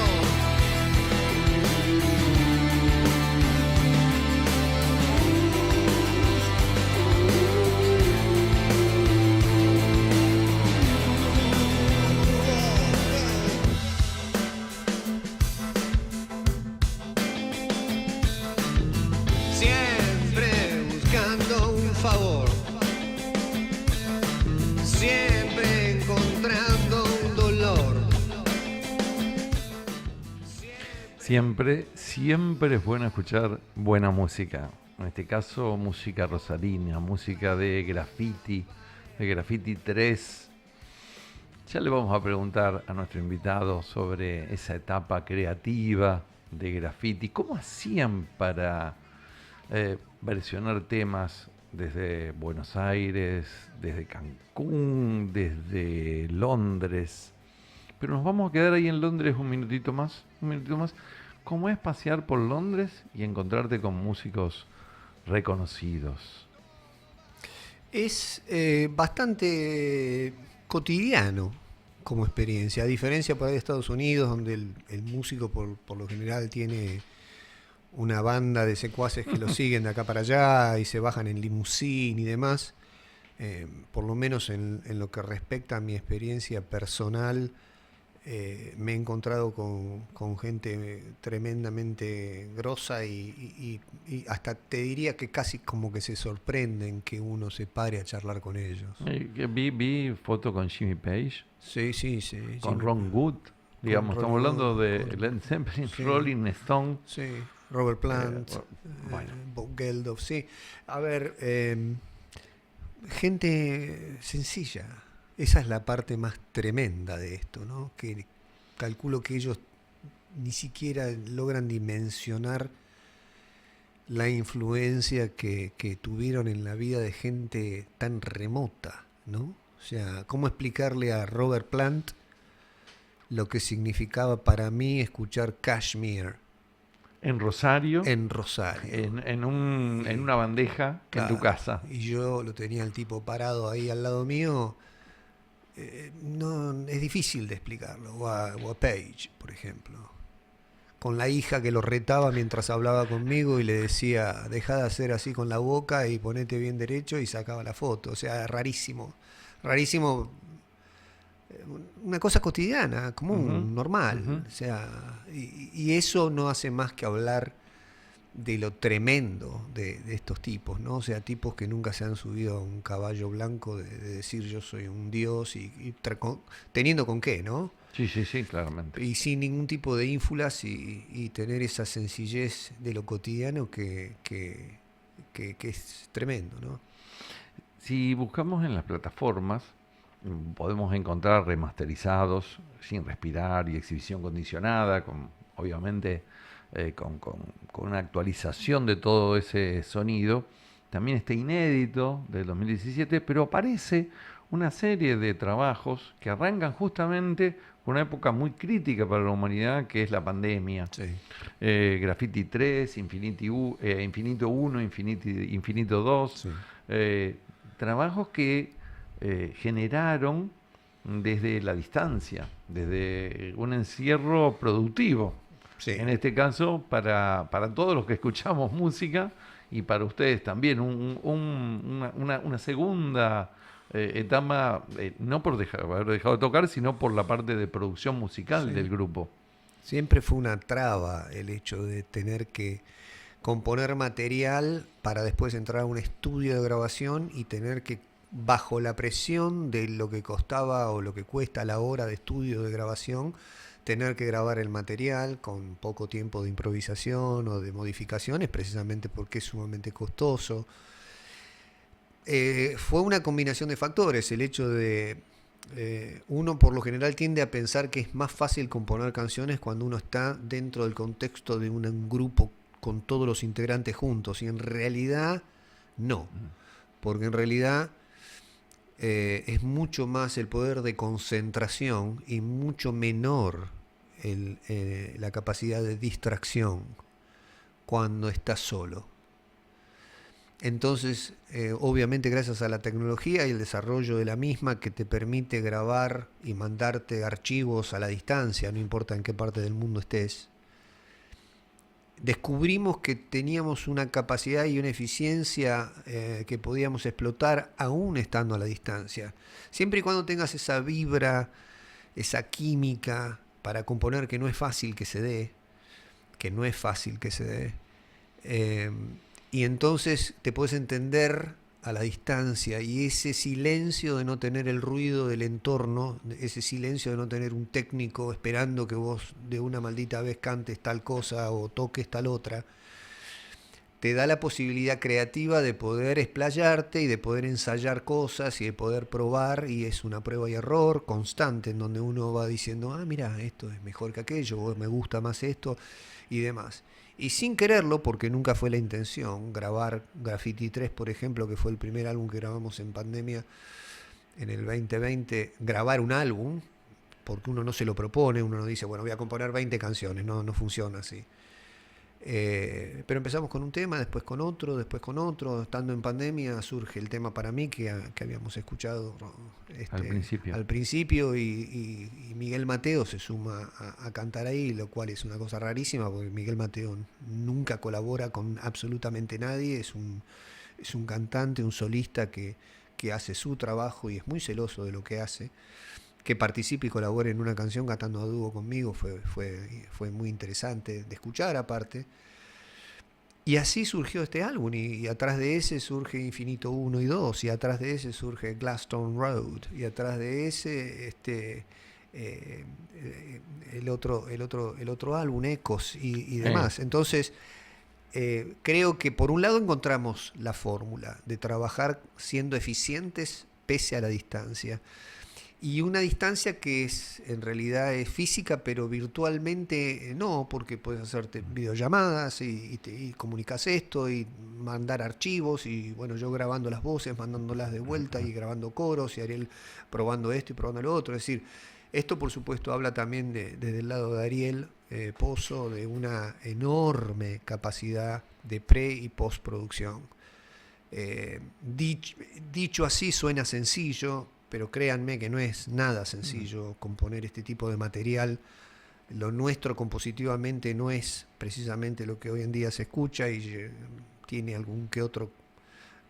Siempre buscando un favor, siempre encontrando un dolor. Siempre es bueno escuchar buena música. En este caso, música rosarina, música de Graffiti 3. Ya le vamos a preguntar a nuestro invitado sobre esa etapa creativa de Graffiti. ¿Cómo hacían para versionar temas desde Buenos Aires, desde Cancún, desde Londres? Pero nos vamos a quedar ahí en Londres un minutito más. ¿Cómo es pasear por Londres y encontrarte con músicos reconocidos? Es bastante cotidiano como experiencia, a diferencia por ahí de Estados Unidos, donde el músico por lo general tiene una banda de secuaces que lo siguen de acá para allá y se bajan en limusín y demás. Por lo menos en lo que respecta a mi experiencia personal, me he encontrado con gente tremendamente grosa y hasta te diría que casi como que se sorprenden que uno se pare a charlar con ellos. Vi foto con Jimmy Page, Sí. con Jimmy- Ron Wood, digamos, Ron estamos hablando Wood, de con- Led Zeppelin, sí. Rolling Stone. Sí, Robert Plant, Bueno. Bob Geldof, sí. A ver, gente sencilla. Esa es la parte más tremenda de esto, ¿no? Que calculo que ellos ni siquiera logran dimensionar la influencia que tuvieron en la vida de gente tan remota, ¿no? O sea, ¿cómo explicarle a Robert Plant lo que significaba para mí escuchar Kashmir En Rosario, en Rosario? en una bandeja en tu Claro. casa. Y yo lo tenía el tipo parado ahí al lado mío. No, es difícil de explicarlo. O a Page, por ejemplo. Con la hija que lo retaba mientras hablaba conmigo y le decía, dejá de hacer así con la boca y ponete bien derecho, y sacaba la foto. O sea, rarísimo. Rarísimo. Una cosa cotidiana, común, Ujú, normal. ujú. O sea, y eso no hace más que hablar de lo tremendo de estos tipos, ¿no? O sea, tipos que nunca se han subido a un caballo blanco de decir yo soy un dios teniendo con qué, ¿no? Sí, claramente. Y sin ningún tipo de ínfulas y tener esa sencillez de lo cotidiano que es tremendo, ¿no? Si buscamos en las plataformas, podemos encontrar remasterizados, sin respirar y exhibición condicionada, obviamente con una actualización de todo ese sonido. También está inédito del 2017, pero aparece una serie de trabajos que arrancan justamente una época muy crítica para la humanidad, que es la pandemia. Sí. Graffiti 3, Infinito 1, Infinito 2, Sí. trabajos que generaron desde la distancia, desde un encierro productivo. Sí. En este caso, para todos los que escuchamos música y para ustedes también, una segunda etapa, no por haber dejado de tocar, sino por la parte de producción musical Sí. del grupo. Siempre fue una traba el hecho de tener que componer material para después entrar a un estudio de grabación y tener que, bajo la presión de lo que costaba o lo que cuesta la hora de estudio de grabación, tener que grabar el material con poco tiempo de improvisación o de modificaciones, precisamente porque es sumamente costoso. Fue una combinación de factores, el hecho de... uno por lo general tiende a pensar que es más fácil componer canciones cuando uno está dentro del contexto de un grupo con todos los integrantes juntos, y en realidad no, porque en realidad es mucho más el poder de concentración y mucho menor la capacidad de distracción cuando estás solo. Entonces, obviamente gracias a la tecnología y el desarrollo de la misma, que te permite grabar y mandarte archivos a la distancia, no importa en qué parte del mundo estés, descubrimos que teníamos una capacidad y una eficiencia que podíamos explotar aún estando a la distancia. Siempre y cuando tengas esa vibra, esa química para componer, que no es fácil que se dé, y entonces te puedes entender a la distancia, y ese silencio de no tener el ruido del entorno, ese silencio de no tener un técnico esperando que vos de una maldita vez cantes tal cosa o toques tal otra, te da la posibilidad creativa de poder explayarte y de poder ensayar cosas y de poder probar, y es una prueba y error constante en donde uno va diciendo, ah, mira, esto es mejor que aquello, o me gusta más esto y demás. Y sin quererlo, porque nunca fue la intención, grabar Graffiti 3, por ejemplo, que fue el primer álbum que grabamos en pandemia en el 2020, grabar un álbum, porque uno no se lo propone, uno no dice, bueno, voy a componer 20 canciones, no funciona así. Pero empezamos con un tema, después con otro, estando en pandemia surge el tema Para mí, que habíamos escuchado al principio y Miguel Mateo se suma a cantar ahí, lo cual es una cosa rarísima, porque Miguel Mateo nunca colabora con absolutamente nadie, es un cantante, un solista que hace su trabajo y es muy celoso de lo que hace. Que participe y colabore en una canción cantando a dúo conmigo fue muy interesante de escuchar aparte. Y así surgió este álbum, y atrás de ese surge Infinito 1 y 2, y atrás de ese surge Gladstone Road, y atrás de ese el otro álbum, Ecos y demás. Entonces, creo que por un lado encontramos la fórmula de trabajar siendo eficientes pese a la distancia. Y una distancia que en realidad es física, pero virtualmente no, porque puedes hacerte videollamadas y comunicas esto y mandar archivos, y bueno, yo grabando las voces, mandándolas de vuelta y grabando coros, y Ariel probando esto y probando lo otro. Es decir, esto por supuesto habla también desde el lado de Ariel Pozo, de una enorme capacidad de pre y postproducción. Dicho así suena sencillo, pero créanme que no es nada sencillo componer este tipo de material. Lo nuestro compositivamente no es precisamente lo que hoy en día se escucha, y tiene algún que otro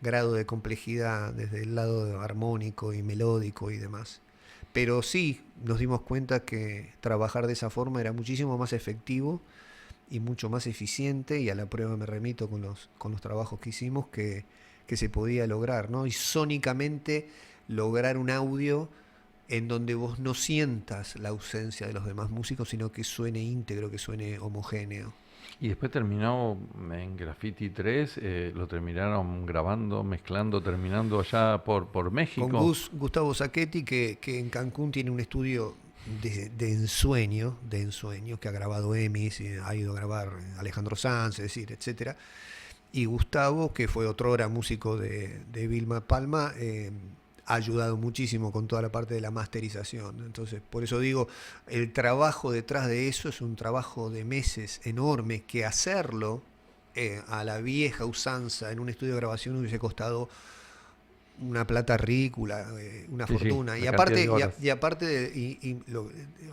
grado de complejidad desde el lado armónico y melódico y demás. Pero sí nos dimos cuenta que trabajar de esa forma era muchísimo más efectivo y mucho más eficiente, y a la prueba me remito con los trabajos que hicimos, que se podía lograr, ¿no? Y sónicamente lograr un audio en donde vos no sientas la ausencia de los demás músicos, sino que suene íntegro, que suene homogéneo. Y después terminó en Graffiti 3, lo terminaron grabando, mezclando, terminando allá por México. Con Gustavo Sacchetti, que en Cancún tiene un estudio de ensueño, que ha grabado Emis, ha ido a grabar Alejandro Sanz, es decir, etcétera. Y Gustavo, que fue otrora músico de Vilma Palma, ha ayudado muchísimo con toda la parte de la masterización. Entonces, por eso digo, el trabajo detrás de eso es un trabajo de meses enorme, que hacerlo a la vieja usanza en un estudio de grabación hubiese costado una plata ridícula, una fortuna. Sí, Y la aparte, cantidad de horas. y aparte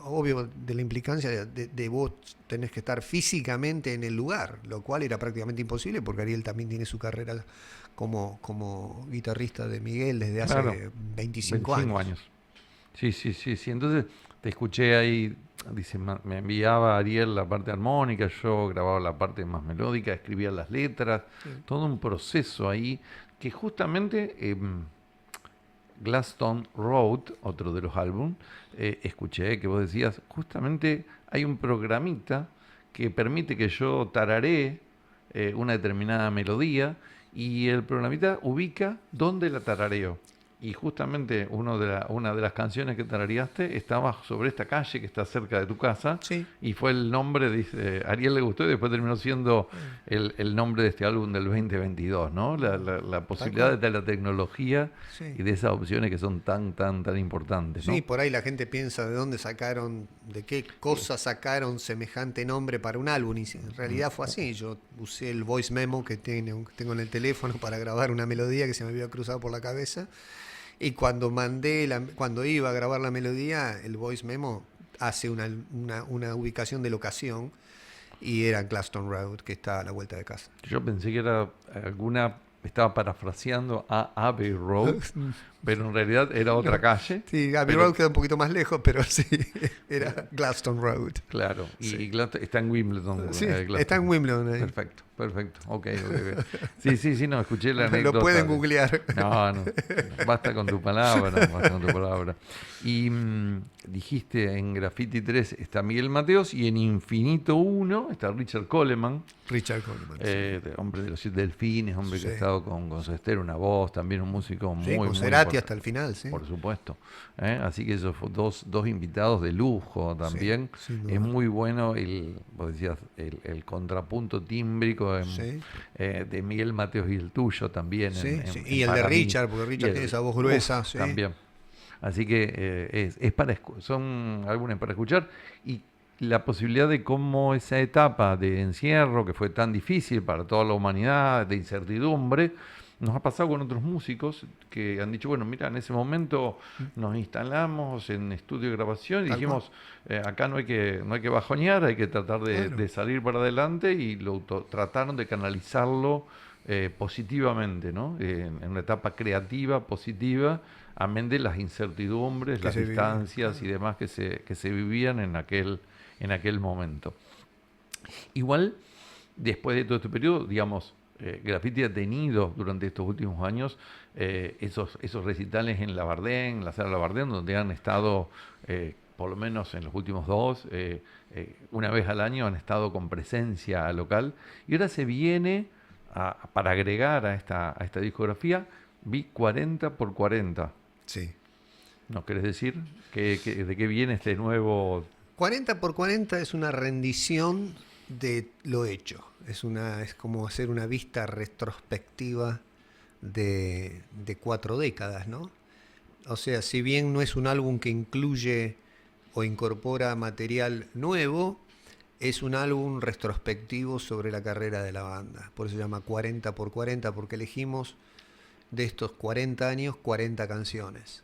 obvio, de la implicancia de vos tenés que estar físicamente en el lugar, lo cual era prácticamente imposible porque Ariel también tiene su carrera como guitarrista de Miguel desde hace Claro, 25 años. Sí. Entonces te escuché ahí, dice, me enviaba Ariel la parte armónica, yo grababa la parte más melódica, escribía las letras, todo un proceso ahí que justamente Gladstone Road, otro de los álbumes, escuché que vos decías, justamente hay un programita que permite que yo tararee una determinada melodía y el programita ubica dónde la tarareo. Y justamente una de las canciones que tarareaste estaba sobre esta calle que está cerca de tu casa. Sí. Y fue el nombre, dice, a Ariel le gustó y después terminó siendo el nombre de este álbum del 2022, ¿no? La posibilidad de la tecnología Sí. y de esas opciones que son tan importantes, ¿no? Sí, por ahí la gente piensa de dónde sacaron, de qué cosa sacaron semejante nombre para un álbum, y en realidad fue así. Yo usé el voice memo que tengo en el teléfono para grabar una melodía que se me había cruzado por la cabeza, y cuando iba a grabar la melodía, el voice memo hace una ubicación de locación, y era Gladstone Road, que está a la vuelta de casa. Yo pensé que era estaba parafraseando a Abbey Road, pero en realidad era otra calle. Sí, Abbey Road queda un poquito más lejos, pero sí, era Gladstone Road. Claro, Sí. y está en Wimbledon. Sí, Gladstone. está en Wimbledon ahí. Perfecto. Ok. Sí, no, escuché la anécdota. Lo pueden googlear. No, basta con tu palabra. Y dijiste, en Graffiti 3 está Miguel Mateos y en Infinito 1 está Richard Coleman. Richard Coleman. Hombre de los 7 delfines, hombre que ha estado con Soda Stereo, una voz, también un músico muy con muy Cerati importante. hasta el final, sí. Por supuesto. Así que esos fueron dos invitados de lujo también. Sí, sin duda. Es muy bueno vos decías, el contrapunto tímbrico de Miguel Mateos y el tuyo también. Sí, en y el de Para mí. Richard, porque Richard tiene esa voz gruesa. Sí. También. Así que son álbumes para escuchar. Y la posibilidad de cómo esa etapa de encierro, que fue tan difícil para toda la humanidad, de incertidumbre, nos ha pasado con otros músicos que han dicho, bueno, mira, en ese momento nos instalamos en estudio de grabación y dijimos, acá no hay que bajonear, hay que tratar de salir para adelante, y trataron de canalizarlo positivamente, ¿no? En una etapa creativa, positiva, amén de las incertidumbres, las distancias y demás que se vivían en aquel momento. Igual, después de todo este periodo, digamos, Graffiti ha tenido durante estos últimos años esos recitales en la sala Labardén, donde han estado, por lo menos en los últimos dos, una vez al año han estado con presencia local, y ahora se viene para agregar a esta discografía, vi 40x40. Sí. ¿Nos querés decir de qué viene este nuevo? 40x40 es una rendición de lo hecho. Es como hacer una vista retrospectiva de 4 décadas, ¿no? O sea, si bien no es un álbum que incluye o incorpora material nuevo, es un álbum retrospectivo sobre la carrera de la banda. Por eso se llama 40x40, porque elegimos de estos 40 años 40 canciones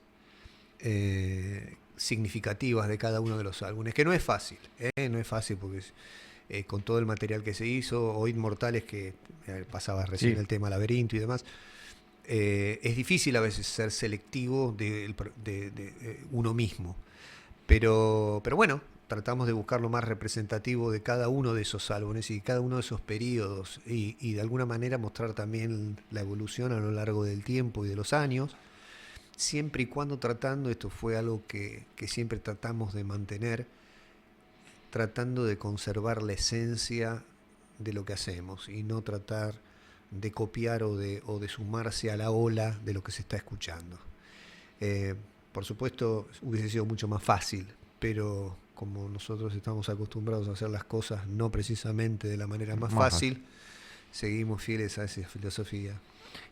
significativas de cada uno de los álbumes, que no es fácil, no es fácil porque con todo el material que se hizo, o Inmortales, que pasaba recién el tema Laberinto y demás, es difícil a veces ser selectivo de uno mismo, pero bueno, tratamos de buscar lo más representativo de cada uno de esos álbumes y cada uno de esos periodos, y de alguna manera mostrar también la evolución a lo largo del tiempo y de los años, siempre y cuando esto fue algo que siempre tratamos de mantener, tratando de conservar la esencia de lo que hacemos y no tratar de copiar o de sumarse a la ola de lo que se está escuchando. Por supuesto, hubiese sido mucho más fácil, pero como nosotros estamos acostumbrados a hacer las cosas no precisamente de la manera más fácil, seguimos fieles a esa filosofía.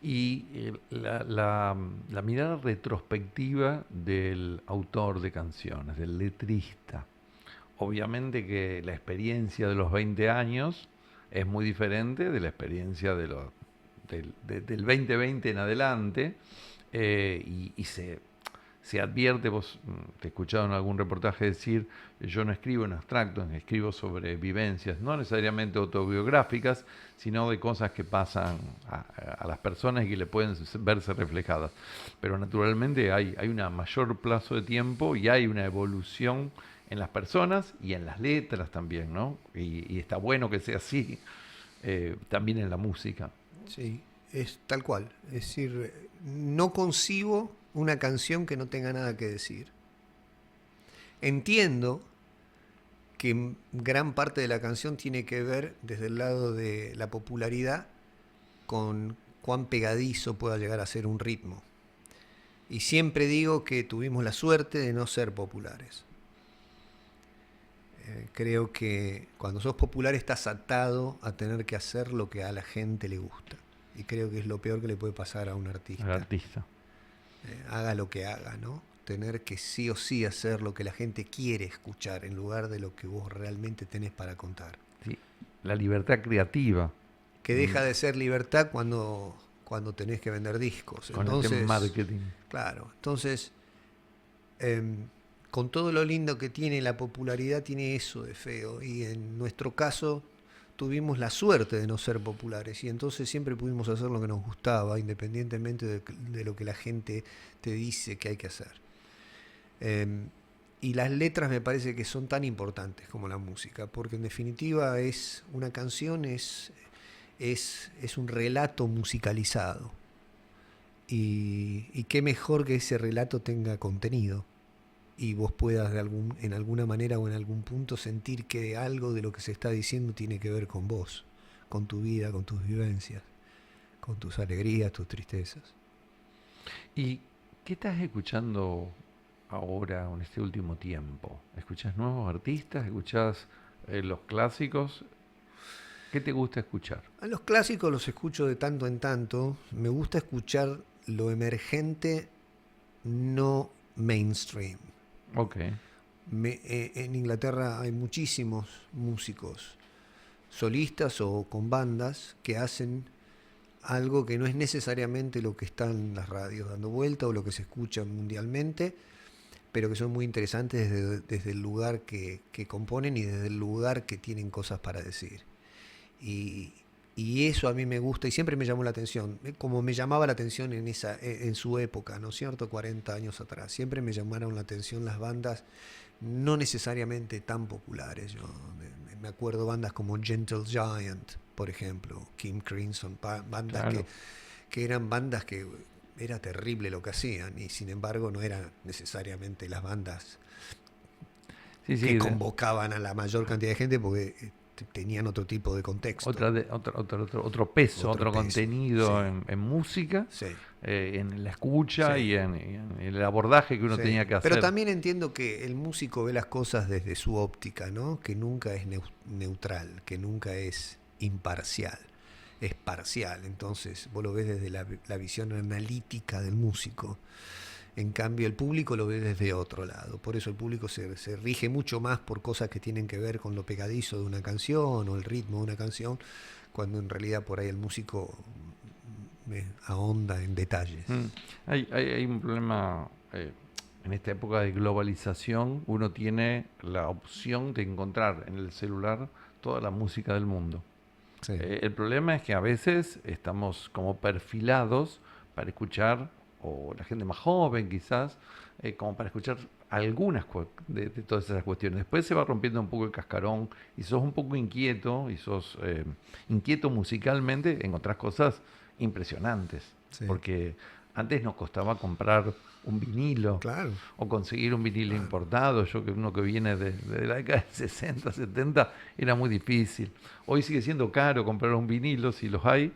Y la mirada retrospectiva del autor de canciones, del letrista. Obviamente que la experiencia de los 20 años es muy diferente de la experiencia del 2020 en adelante, y se advierte, vos te he escuchado en algún reportaje decir, yo no escribo en abstracto, escribo sobre vivencias, no necesariamente autobiográficas, sino de cosas que pasan a las personas y que le pueden verse reflejadas. Pero naturalmente hay un mayor plazo de tiempo y hay una evolución en las personas y en las letras también, ¿no? Y está bueno que sea así, también en la música. Sí, es tal cual. Es decir, no concibo una canción que no tenga nada que decir. Entiendo que gran parte de la canción tiene que ver desde el lado de la popularidad con cuán pegadizo pueda llegar a ser un ritmo. Y siempre digo que tuvimos la suerte de no ser populares. Creo que cuando sos popular estás atado a tener que hacer lo que a la gente le gusta. Y creo que es lo peor que le puede pasar a un artista. Al artista. Haga lo que haga, ¿no? Tener que sí o sí hacer lo que la gente quiere escuchar en lugar de lo que vos realmente tenés para contar. Sí, la libertad creativa. Que deja de ser libertad cuando tenés que vender discos. Con entonces, el marketing. Claro, entonces, con todo lo lindo que tiene la popularidad, tiene eso de feo. Y en nuestro caso tuvimos la suerte de no ser populares y entonces siempre pudimos hacer lo que nos gustaba, independientemente de lo que la gente te dice que hay que hacer. Y las letras me parece que son tan importantes como la música, porque en definitiva una canción es un relato musicalizado. Y qué mejor que ese relato tenga contenido y vos puedas en alguna manera o en algún punto sentir que algo de lo que se está diciendo tiene que ver con vos, con tu vida, con tus vivencias, con tus alegrías, tus tristezas. ¿Y qué estás escuchando ahora en este último tiempo? ¿Escuchás nuevos artistas? ¿Escuchás los clásicos? ¿Qué te gusta escuchar? A los clásicos los escucho de tanto en tanto. Me gusta escuchar lo emergente, no mainstream. Okay. En Inglaterra hay muchísimos músicos solistas o con bandas que hacen algo que no es necesariamente lo que está en las radios dando vuelta o lo que se escucha mundialmente, pero que son muy interesantes desde el lugar que componen y desde el lugar que tienen cosas para decir. Y eso a mí me gusta y siempre me llamó la atención, como me llamaba la atención en su época, ¿no es cierto? 40 años atrás. Siempre me llamaron la atención las bandas no necesariamente tan populares. Yo me acuerdo bandas como Gentle Giant, por ejemplo, King Crimson, bandas claro, que eran bandas que era terrible lo que hacían y sin embargo no eran necesariamente las bandas que convocaban a la mayor cantidad de gente porque tenían otro tipo de contexto. Otro peso, otro contenido sí, en música, sí, en la escucha sí, y en el abordaje que uno sí, tenía que hacer. Pero también entiendo que el músico ve las cosas desde su óptica, ¿no? Que nunca es neutral, que nunca es imparcial, es parcial. Entonces vos lo ves desde la visión analítica del músico. En cambio, el público lo ve desde otro lado. Por eso el público se rige mucho más por cosas que tienen que ver con lo pegadizo de una canción o el ritmo de una canción, cuando en realidad por ahí el músico ahonda en detalles. Hay un problema en esta época de globalización. Uno tiene la opción de encontrar en el celular toda la música del mundo. Sí. El problema es que a veces estamos como perfilados para escuchar, o la gente más joven quizás, como para escuchar algunas de todas esas cuestiones. Después se va rompiendo un poco el cascarón y sos un poco inquieto, y sos inquieto musicalmente, encontrás cosas impresionantes. Sí. Porque antes nos costaba comprar un vinilo, claro, o conseguir un vinilo claro, importado. Uno que viene de la década de 60, 70, era muy difícil. Hoy sigue siendo caro comprar un vinilo, si los hay,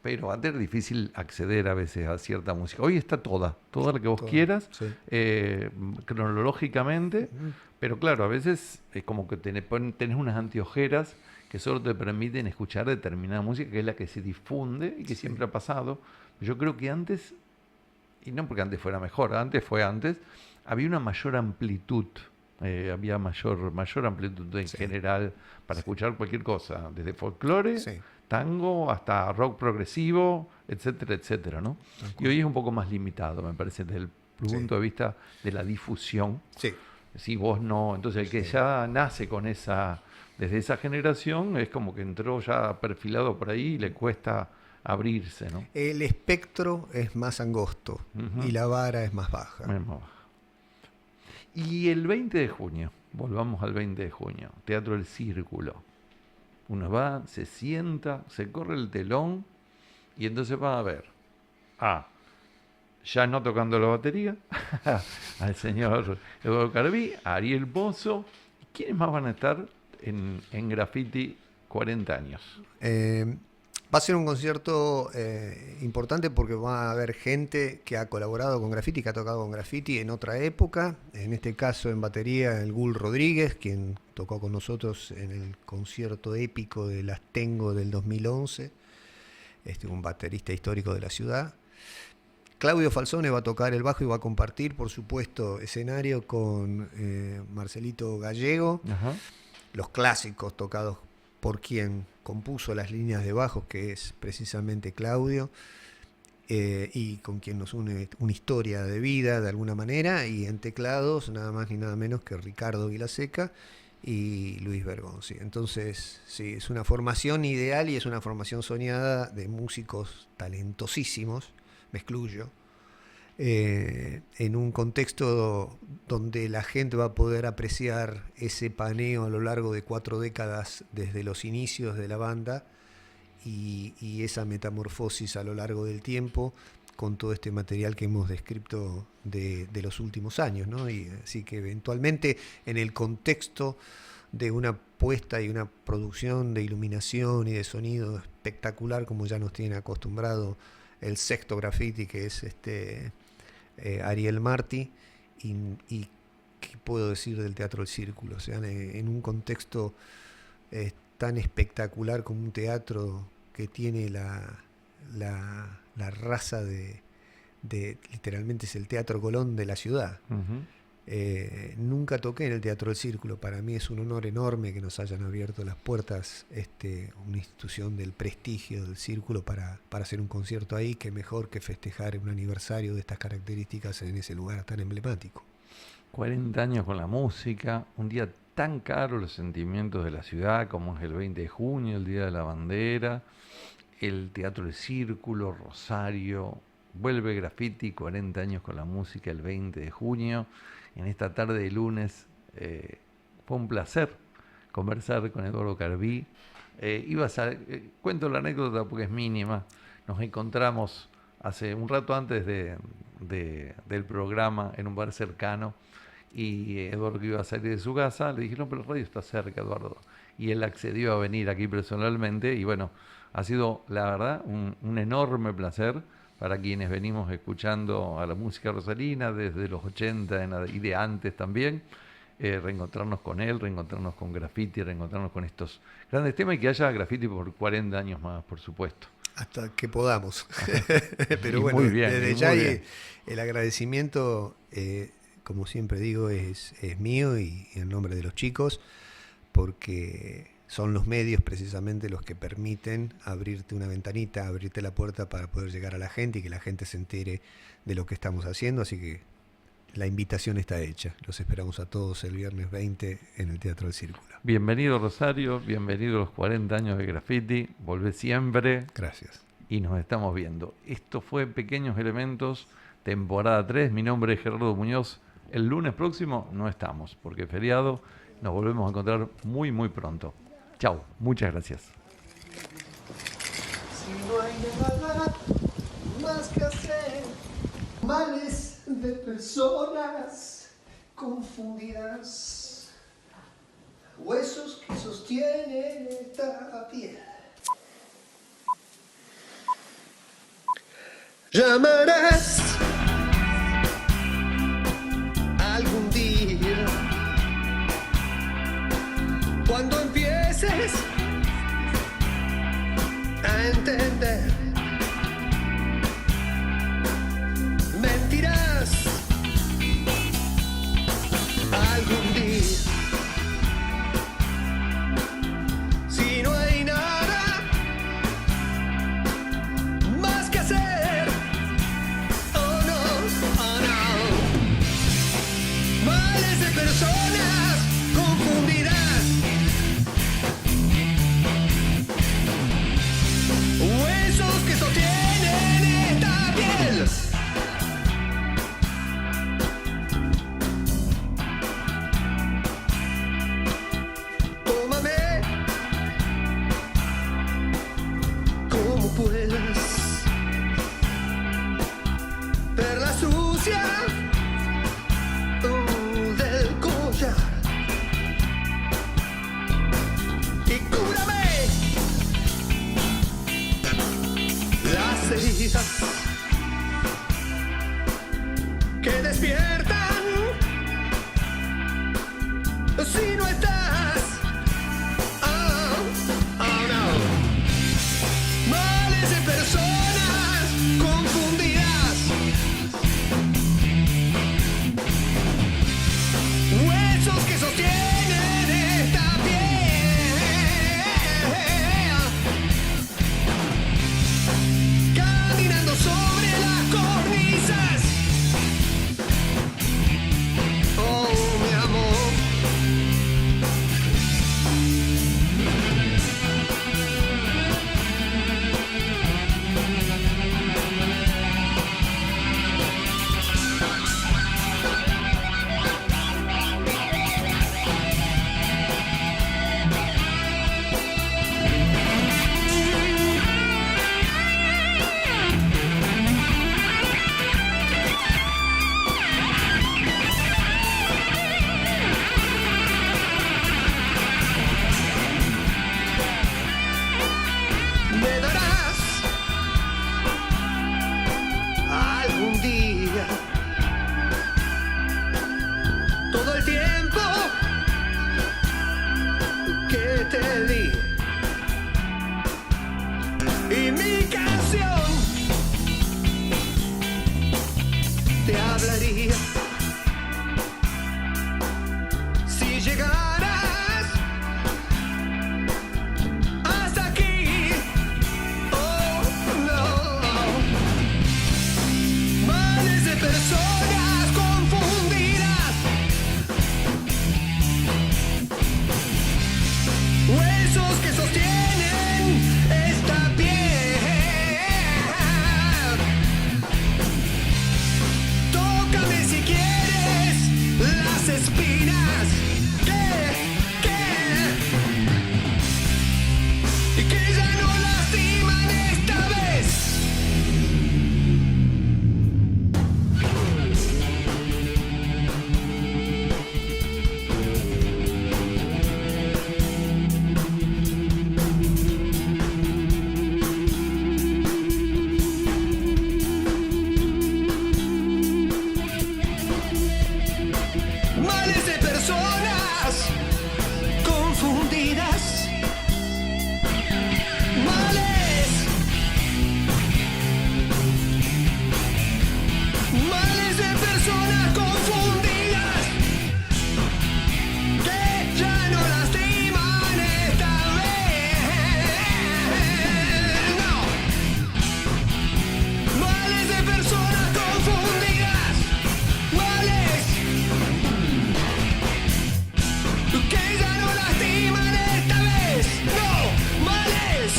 pero antes era difícil acceder a veces a cierta música. Hoy está toda la que vos quieras, sí, cronológicamente, pero claro, a veces es como que tenés unas anteojeras que solo te permiten escuchar determinada música, que es la que se difunde y que siempre ha pasado. Yo creo que antes, y no porque antes fuera mejor, antes, había una mayor amplitud, había mayor amplitud en general para escuchar cualquier cosa, desde folclore, tango, hasta rock progresivo, etcétera, etcétera, ¿no? Y hoy es un poco más limitado, me parece, desde el punto de vista de la difusión. Si vos no, entonces el que ya nace con desde esa generación, es como que entró ya perfilado por ahí y le cuesta abrirse, ¿no? El espectro es más angosto y la vara es más baja. Y el 20 de junio, volvamos al 20 de junio, Teatro El Círculo. Uno va, se sienta, se corre el telón y entonces va a ver ya no tocando la batería, al señor Eduardo Carbí, a Ariel Pozo. ¿Quiénes más van a estar en Graffiti 40 años? Va a ser un concierto importante porque va a haber gente que ha colaborado con Graffiti, que ha tocado con Graffiti en otra época. En este caso, en batería, el Gul Rodríguez, quien tocó con nosotros en el concierto épico de Las Tengo del 2011. Un baterista histórico de la ciudad. Claudio Falzone va a tocar el bajo y va a compartir, por supuesto, escenario con Marcelito Gallego. Los clásicos tocados por quien compuso las líneas de bajos, que es precisamente Claudio, y con quien nos une una historia de vida de alguna manera, y en teclados nada más ni nada menos que Ricardo Vilaseca y Luis Bergonzi. Entonces, sí, es una formación ideal y es una formación soñada de músicos talentosísimos, me excluyo, en un contexto donde la gente va a poder apreciar ese paneo a lo largo de 4 décadas desde los inicios de la banda y esa metamorfosis a lo largo del tiempo con todo este material que hemos descrito de los últimos años, ¿no? Y así que eventualmente en el contexto de una puesta y una producción de iluminación y de sonido espectacular como ya nos tiene acostumbrado el sexto Graffiti, que es Ariel Martí, y qué puedo decir del Teatro El Círculo, o sea, en un contexto tan espectacular como un teatro que tiene la raza de literalmente es el Teatro Colón de la ciudad. Nunca toqué en el Teatro El Círculo. Para mí es un honor enorme que nos hayan abierto las puertas una institución del prestigio del Círculo para hacer un concierto ahí. Que mejor que festejar un aniversario de estas características en ese lugar tan emblemático. 40 años con la música, un día tan caro los sentimientos de la ciudad como es el 20 de junio, el Día de la Bandera, el Teatro El Círculo, Rosario, vuelve Graffiti, 40 años con la música el 20 de junio. En esta tarde de lunes fue un placer conversar con Eduardo Carbí. Cuento la anécdota porque es mínima. Nos encontramos hace un rato antes del programa en un bar cercano y Eduardo, que iba a salir de su casa, le dije, no, pero el radio está cerca, Eduardo. Y él accedió a venir aquí personalmente y bueno, ha sido la verdad un enorme placer para quienes venimos escuchando a la música rosarina desde los 80 y de antes también, reencontrarnos con él, reencontrarnos con Graffiti, reencontrarnos con estos grandes temas y que haya Graffiti por 40 años más, por supuesto. Hasta que podamos. Pero bueno, muy bien, desde ya el agradecimiento, como siempre digo, es mío y en nombre de los chicos, porque son los medios precisamente los que permiten abrirte una ventanita, abrirte la puerta para poder llegar a la gente y que la gente se entere de lo que estamos haciendo. Así que la invitación está hecha. Los esperamos a todos el viernes 20 en el Teatro del Círculo. Bienvenido Rosario, bienvenido a los 40 años de Graffiti. Volvé siempre. Gracias. Y nos estamos viendo. Esto fue Pequeños Elementos, temporada 3. Mi nombre es Gerardo Muñoz. El lunes próximo no estamos porque es feriado. Nos volvemos a encontrar muy, muy pronto. Chau, muchas gracias. Si no hay nada más que hacer, males de personas confundidas, huesos que sostienen esta piel. Llamarás algún día cuando empieces entender. Mentirás algún día. Si no hay nada más que hacer, oh no, oh no. Males de personas confundirás. Huesos que sostienen esta piel. Tómame como puedas. Perla sucia del collar. Y cúrame las heridas que despiertan si no estás. Oh, oh no. Males de personas confundidas. Huesos que sostienen esta piel. Caminando sobre las cornisas. Oh, mi amor. Me darás algún día todo el tiempo que te di. Y mi canción te hablaría si llegaras hasta aquí. Oh no. Males de personas confundidas. Huesos que sostienen esta piel. Tócame si quieres las espinas. Y que ya no lastiman esta vez. Males de personas confundidas. Males. Males de personas confundidas que ya no lastiman esta vez. No. Males de personas confundidas. Males que ya no lastiman esta vez. No. Males.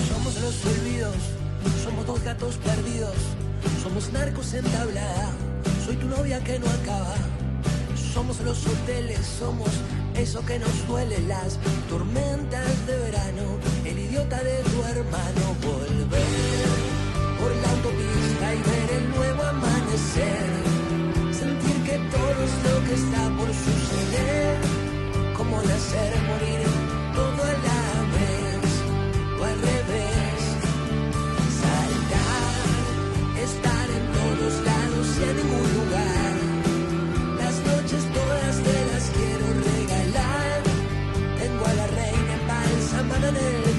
Somos los olvidos, somos dos gatos perdidos, somos narcos en tablada, soy tu novia que no acaba. Somos los hoteles, somos eso que nos duele, las tormentas de verano, el idiota de tu hermano. Volver por la autopista y ver el nuevo amanecer, sentir que todo es lo que está por suceder. bananero.